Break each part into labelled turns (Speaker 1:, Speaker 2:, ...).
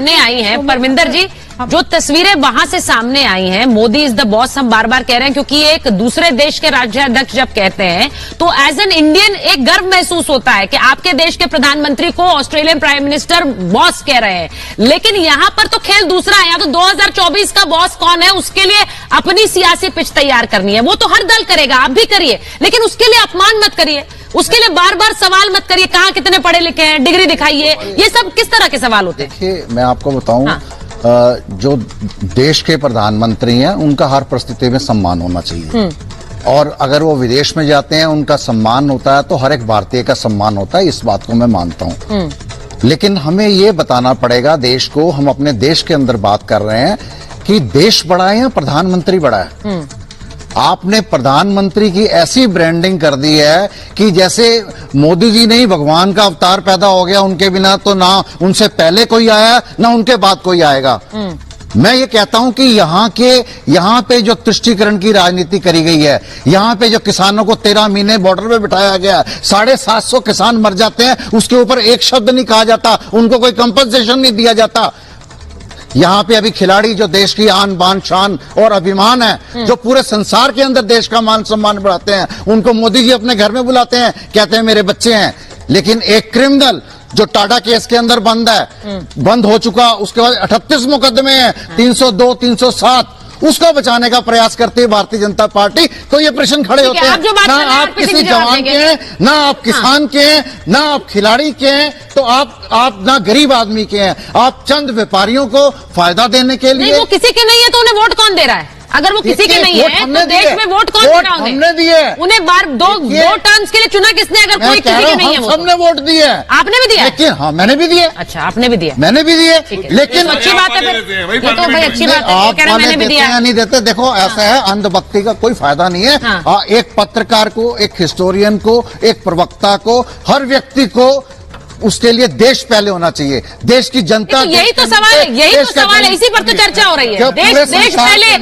Speaker 1: सामने आई हैं, परमिंदर जी, जो तस्वीरें वहां से सामने आई हैं, मोदी इज द बॉस हम बार बार कह रहे हैं, क्योंकि एक दूसरे देश के राज्याध्यक्ष जब कहते हैं तो एज एन इंडियन एक गर्व महसूस होता है कि आपके देश के प्रधानमंत्री को ऑस्ट्रेलियन प्राइम मिनिस्टर बॉस कह रहे हैं। लेकिन यहां पर तो खेल दूसरा है, या तो 2024 का बॉस कौन है उसके लिए अपनी सियासी पिच तैयार करनी है, वो तो हर दल करेगा, आप भी करिए, लेकिन उसके लिए अपमान मत करिए, उसके लिए बार बार सवाल मत करिए, कहां कितने पढ़े लिखे हैं, डिग्री दिखाइए, ये सब किस तरह के सवाल होते हैं?
Speaker 2: देखिए, मैं आपको बताऊं,
Speaker 1: हाँ।
Speaker 2: जो देश के प्रधानमंत्री हैं उनका हर परिस्थिति में सम्मान होना चाहिए, और अगर वो विदेश में जाते हैं उनका सम्मान होता है, तो हर एक भारतीय का सम्मान होता है, इस बात को मैं मानता हूं। लेकिन हमें ये बताना पड़ेगा देश को, हम अपने देश के अंदर बात कर रहे हैं कि देश बड़ा है या प्रधानमंत्री बड़ा है। आपने प्रधानमंत्री की ऐसी ब्रांडिंग कर दी है कि जैसे मोदी जी नहीं भगवान का अवतार पैदा हो गया, उनके बिना तो ना उनसे पहले कोई आया ना उनके बाद कोई आएगा। मैं ये कहता हूं कि यहाँ पे जो तुष्टीकरण की राजनीति करी गई है, यहाँ पे जो किसानों को 13 महीने बॉर्डर पे बिठाया गया, 750 किसान मर जाते हैं, उसके ऊपर एक शब्द नहीं कहा जाता, उनको कोई कंपनसेशन नहीं दिया जाता। यहाँ पे अभी खिलाड़ी जो देश की आन बान शान और अभिमान है, जो पूरे संसार के अंदर देश का मान सम्मान बढ़ाते हैं, उनको मोदी जी अपने घर में बुलाते हैं, कहते हैं मेरे बच्चे हैं। लेकिन एक क्रिमिनल जो टाटा केस के अंदर बंद है, बंद हो चुका, उसके बाद 38 मुकदमे हैं, 302, 307, उसको बचाने का प्रयास करती है भारतीय जनता पार्टी। तो ये प्रश्न खड़े होते हैं, ना आप किसी जवान के हैं, ना आप किसान के हैं, ना आप खिलाड़ी के हैं, तो आप ना गरीब आदमी के हैं, आप चंद व्यापारियों को फायदा देने के लिए।
Speaker 1: नहीं, वो किसी के नहीं है तो उन्हें वोट कौन दे रहा है? अगर वो किसी के नहीं है तो देश में वोट कौन दे रहा है?
Speaker 2: हमने दिए,
Speaker 1: उन्हें बार दो टर्म्स के लिए चुना किसने? अगर कोई किसी के नहीं है,
Speaker 2: सबने वोट दिए।
Speaker 1: आपने भी दिया?
Speaker 2: लेकिन हाँ, मैंने भी दिए।
Speaker 1: अच्छा, आपने भी दिया?
Speaker 2: मैंने भी दिए, लेकिन
Speaker 1: अच्छी बात है, ये तो भाई अच्छी बात है,
Speaker 2: आप मैंने भी दिया नहीं देते। देखो, ऐसा है, अंधभक्ति का कोई फायदा नहीं है। एक पत्रकार को, एक हिस्टोरियन को, एक प्रवक्ता को, हर व्यक्ति को उसके लिए देश पहले होना चाहिए, देश की जनता।
Speaker 1: यही तो सवाल है, यही तो सवाल है, इसी पर तो चर्चा हो रही है। देश पहले,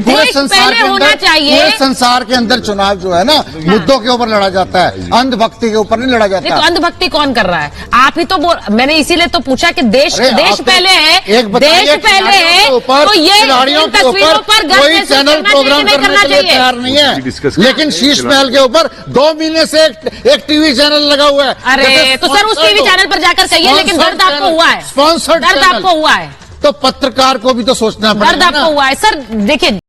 Speaker 2: पूरे संसार के
Speaker 1: होना चाहिए।
Speaker 2: पूरे संसार के अंदर चुनाव जो है ना, मुद्दों के ऊपर लड़ा जाता है, अंधभक्ति के ऊपर नहीं लड़ा जाता।
Speaker 1: तो अंधभक्ति कौन कर रहा है? आप ही तो मैंने इसीलिए तो पूछा कि देश पहले है, देश पहले है, तो ये तस्वीरों पर
Speaker 2: कोई चैनल प्रोग्राम करने के लिए तैयार नहीं है, लेकिन शीश महल के ऊपर 2 महीने से एक टीवी चैनल लगा हुआ है।
Speaker 1: अरे तो सर, उस टीवी चैनल पर जाकर कहिए, लेकिन दर्द आपको हुआ है,
Speaker 2: स्पॉन्सर्ड
Speaker 1: दर्द आपको हुआ है,
Speaker 2: तो पत्रकार को भी तो सोचना पड़ेगा।
Speaker 1: दर्द आपको हुआ है सर। देखिए,